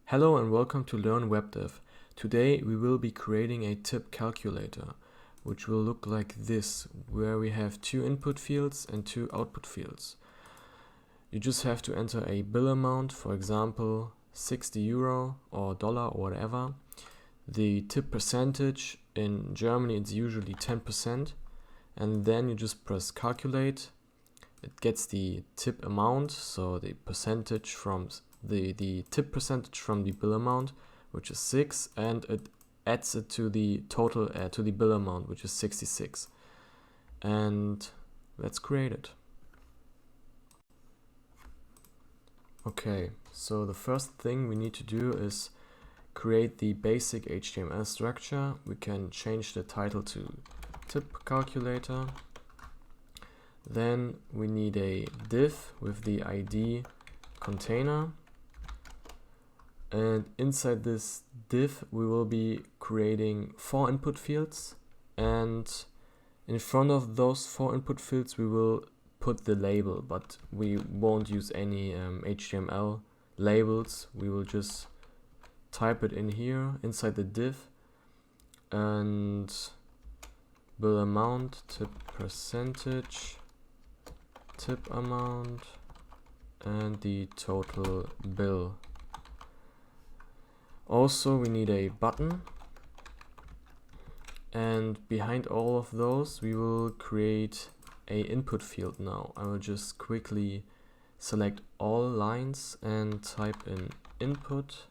Hello and welcome to Learn Web Dev. Today we will be creating a tip calculator, which will look like this, where we have two input fields and two output fields. You just have to enter a bill amount, for example, 60 euro or dollar or whatever. The tip percentage, in Germany it's usually 10%, and then you just press calculate. It gets the tip amount, so the percentage from the tip percentage from the bill amount, which is 6, and it adds it to the total, to the bill amount, which is 66. And let's create it. Okay, so the first thing we need to do is create the basic HTML structure. We can change the title to tip calculator. Then we need a div with the ID container. And inside this div, we will be creating 4 input fields. And in front of those 4 input fields, we will put the label, but we won't use any HTML labels. We will just type it in here inside the div. And bill amount, tip percentage, tip amount, and the total bill. Also, we need a button, and behind all of those we will create a input field now. I will just quickly select all lines and type in input,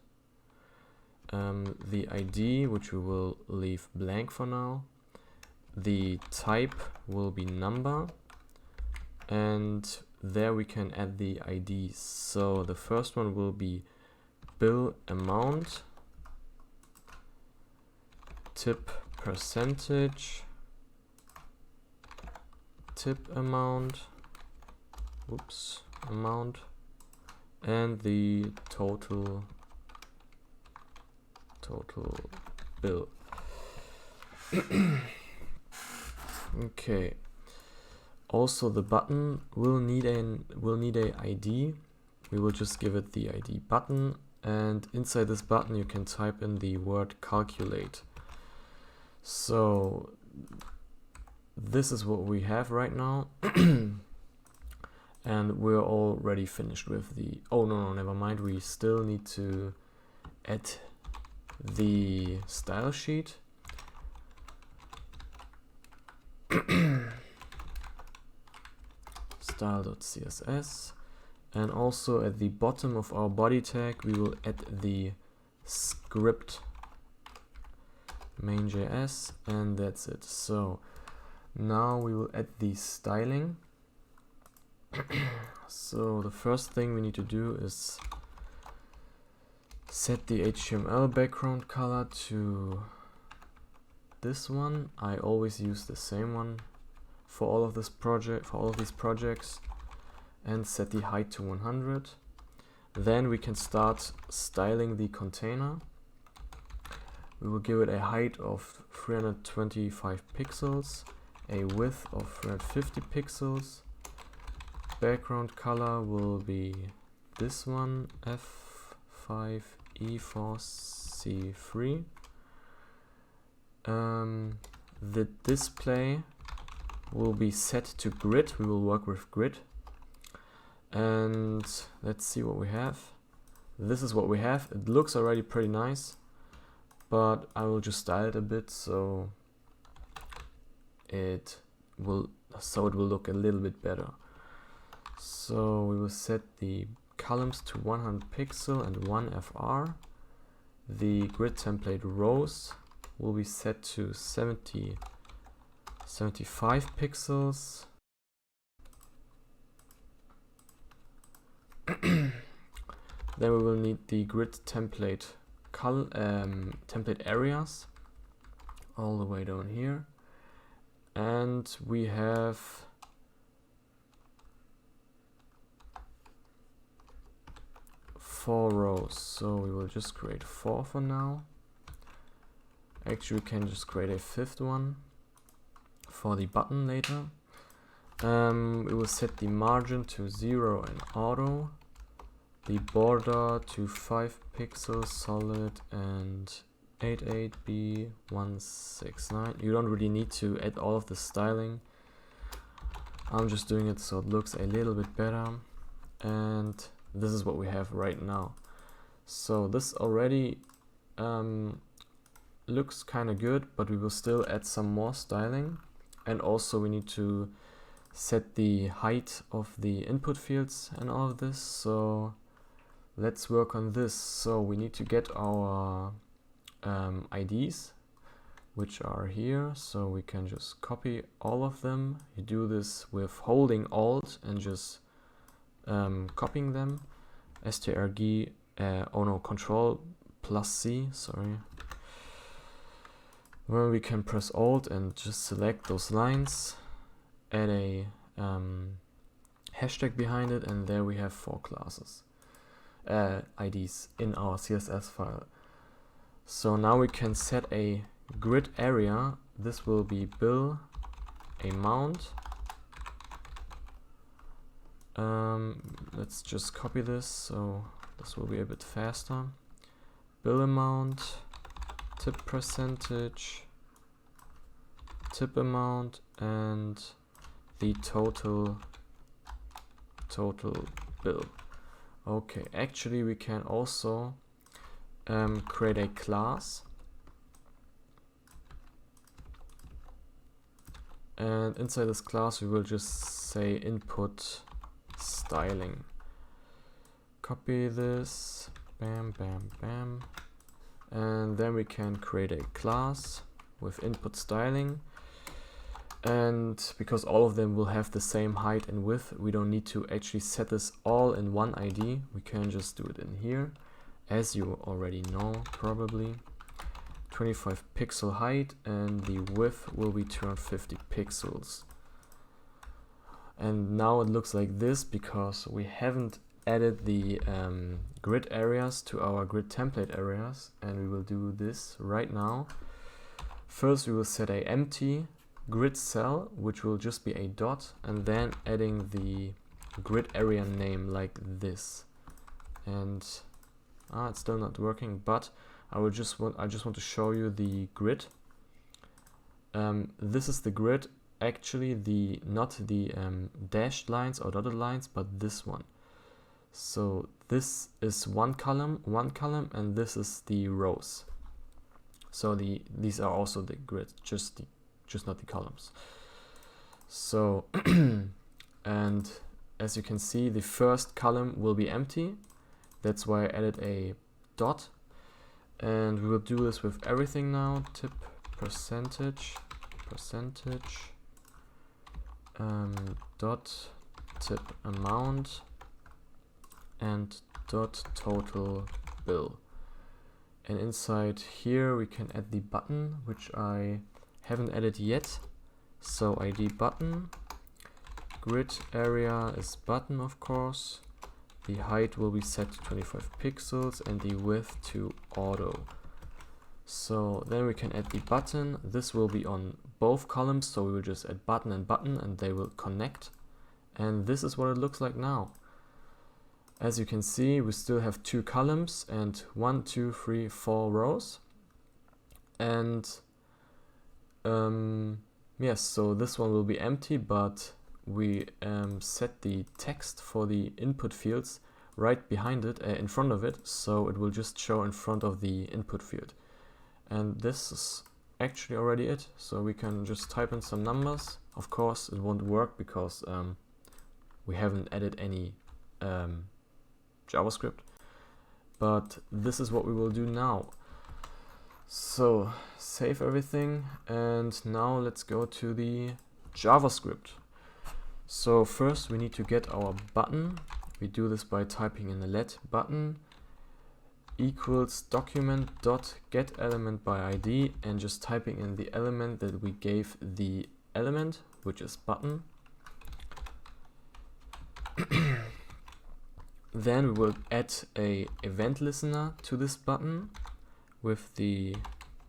the ID, which we will leave blank for now, the type will be number, and there we can add the IDs. So the first one will be bill amount, tip percentage, tip amount, amount, and the total bill. Okay. Also, the button will need a ID. We will just give it the ID button, and inside this button you can type in the word calculate. So this is what we have right now. And we're already finished with the, oh no, never mind, we still need to add the style sheet. Style.css, and also at the bottom of our body tag we will add the script main.js, and that's it. So now we will add the styling. So the first thing we need to do is set the HTML background color to this one. I always use the same one for all of these projects, and set the height to 100. Then we can start styling the container. We will give it a height of 325 pixels, a width of 350 pixels. Background color will be this one, F5E4C3. The display will be set to grid. We will work with grid. And let's see what we have. This is what we have. It looks already pretty nice, but I will just style it a bit so it will look a little bit better. So we will set the columns to 100 pixel and 1 FR. The grid template rows will be set to 75 pixels. Then we will need the grid template template areas all the way down here, and we have four rows, so we will just create 4 for now. Actually, we can just create a 5th one for the button later. We will set the margin to 0 in auto, the border to 5 pixels solid and 88B169. You don't really need to add all of the styling. I'm just doing it so it looks a little bit better. And this is what we have right now. So this already looks kind of good, but we will still add some more styling. And also we need to set the height of the input fields and all of this. So let's work on this. So we need to get our IDs, which are here. So we can just copy all of them. You do this with holding Alt and just copying them. strg, Control plus C, sorry. Where we can press Alt and just select those lines, add a hashtag behind it, and there we have 4 classes, IDs in our CSS file. So now we can set a grid area. This will be bill amount. Let's just copy this so this will be a bit faster. Bill amount, tip percentage, tip amount, and the total bill. Okay, actually we can also create a class, and inside this class we will just say input styling. Copy this, bam, bam, bam, and then we can create a class with input styling. And because all of them will have the same height and width, we don't need to actually set this all in one ID. We can just do it in here, as you already know probably. 25 pixel height, and the width will be 250 pixels. And now it looks like this because we haven't added the grid areas to our grid template areas, and we will do this right now. First we will set a empty grid cell, which will just be a dot, and then adding the grid area name like this. And it's still not working, but I just want to show you the grid. This is the grid, actually not the dashed lines or dotted lines, but this one. So this is one column, and this is the rows. So these are also the grid, just not the columns. So and as you can see, the first column will be empty. That's why I added a dot, and we will do this with everything now. Tip percentage, dot tip amount, and dot total bill. And inside here we can add the button, which I haven't added yet. So ID button, grid area is button, of course. The height will be set to 25 pixels and the width to auto. So then we can add the button. This will be on both columns, so we will just add button and they will connect. And this is what it looks like now. As you can see, we still have 2 columns and 1, 2, 3, 4 rows. And yes, so this one will be empty, but we set the text for the input fields right behind it, in front of it, so it will just show in front of the input field. And this is actually already it. So we can just type in some numbers. Of course it won't work because we haven't added any JavaScript, but this is what we will do now. So save everything, and now let's go to the JavaScript. So first we need to get our button. We do this by typing in the let button equals document dot get element by ID, and just typing in the element that we gave the element, which is button. Then we will add a event listener to this button with the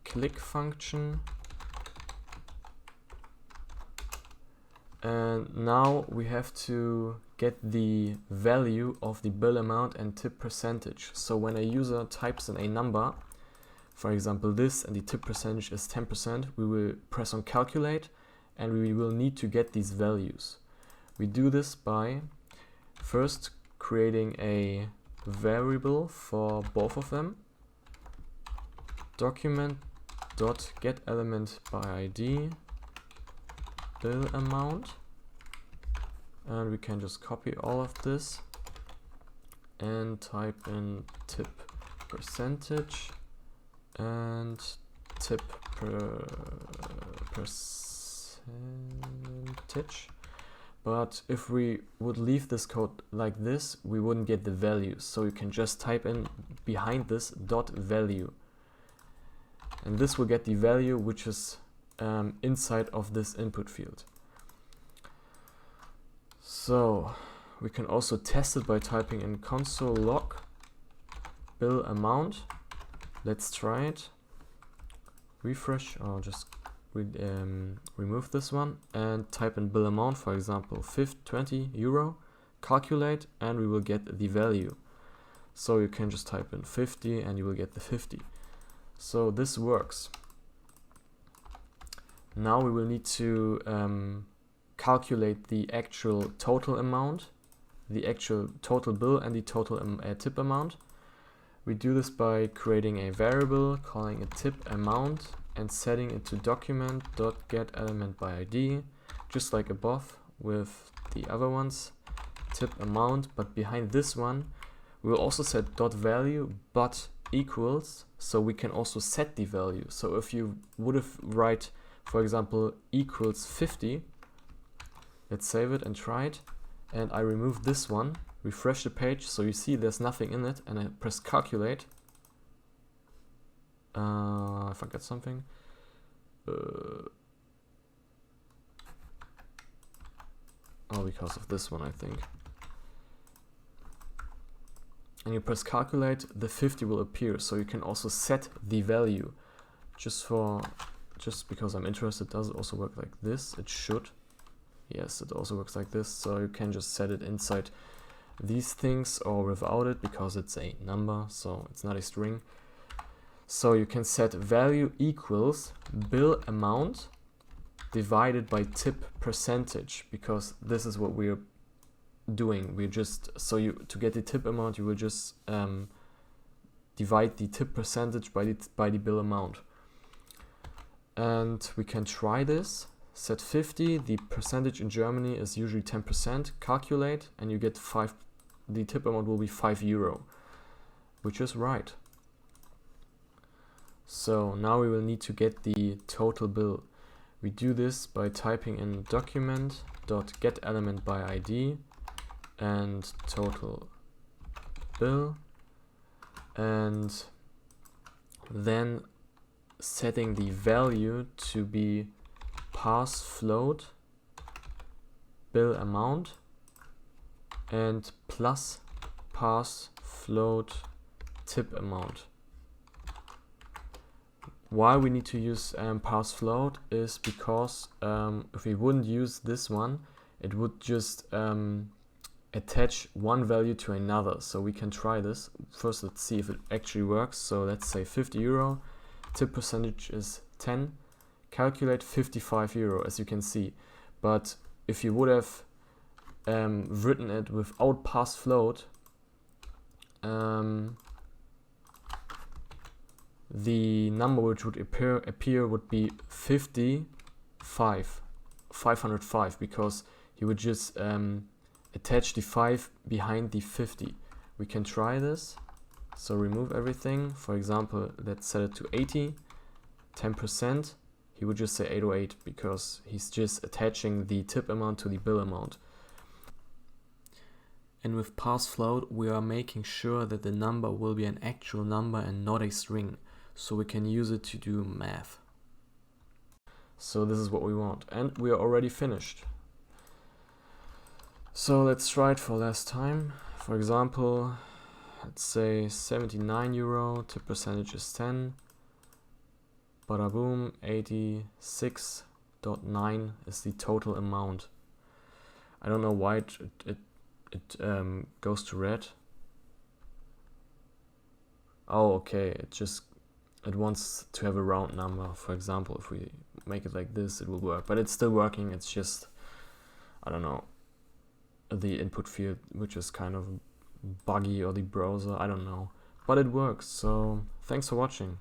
click function, And now we have to get the value of the bill amount and tip percentage. So when a user types in a number, for example this, and the tip percentage is 10%, we will press on calculate and we will need to get these values. We do this by first creating a variable for both of them, document.getElementById bill amount, and we can just copy all of this and type in tip percentage and tip percentage. But if we would leave this code like this, we wouldn't get the values. So you can just type in behind this dot value, and this will get the value which is inside of this input field. So we can also test it by typing in console log bill amount. Let's try it. Refresh, or just remove this one and type in bill amount, for example 20 euro, calculate, and we will get the value. So you can just type in 50 and you will get the 50. So this works. Now we will need to calculate the actual total amount, the actual total bill and the total tip amount. We do this by creating a variable, calling it tip amount, and setting it to document.getElementById, just like above with the other ones, tip amount. But behind this one, we will also set dot value but equals, so we can also set the value. So if you would have write, for example, equals 50, let's save it and try it, and I remove this one, refresh the page, so you see there's nothing in it, and I press calculate. I forgot something. Oh, because of this one, I think. And you press calculate, the 50 will appear, so you can also set the value. Just because I'm interested, does it also work like this? It should. Yes, it also works like this, so you can just set it inside these things or without it, because it's a number, so it's not a string. So you can set value equals bill amount divided by tip percentage, because this is what we're doing. We're just, so to get the tip amount, you will just divide the tip percentage by the bill amount. And we can try this. Set 50, the percentage in Germany is usually 10%, calculate, and you get the tip amount will be 5 euro, which is right. So now we will need to get the total bill. We do this by typing in document.getElementById and total bill, and then setting the value to be parse float bill amount and plus parse float tip amount. Why we need to use parse float is because if we wouldn't use this one, it would just attach one value to another. So we can try this. First, let's see if it actually works. So let's say 50 euro, tip percentage is 10, calculate 55 euro, as you can see. But if you would have written it without parse float, the number which would appear would be 505, because he would just attach the 5 behind the 50. We can try this. So remove everything. For example, let's set it to 80, 10%. He would just say 808 because he's just attaching the tip amount to the bill amount. And with parse float, we are making sure that the number will be an actual number and not a string, so we can use it to do math. So this is what we want, and we are already finished. So let's try it for last time. For example, let's say 79 euro, tip percentage is 10. Bada boom, 86.9 is the total amount. I don't know why it goes to red. Oh, okay, it wants to have a round number. For example, if we make it like this, it will work, but it's still working. It's just, I don't know, the input field, which is kind of buggy, or the browser, I don't know, but it works. So thanks for watching.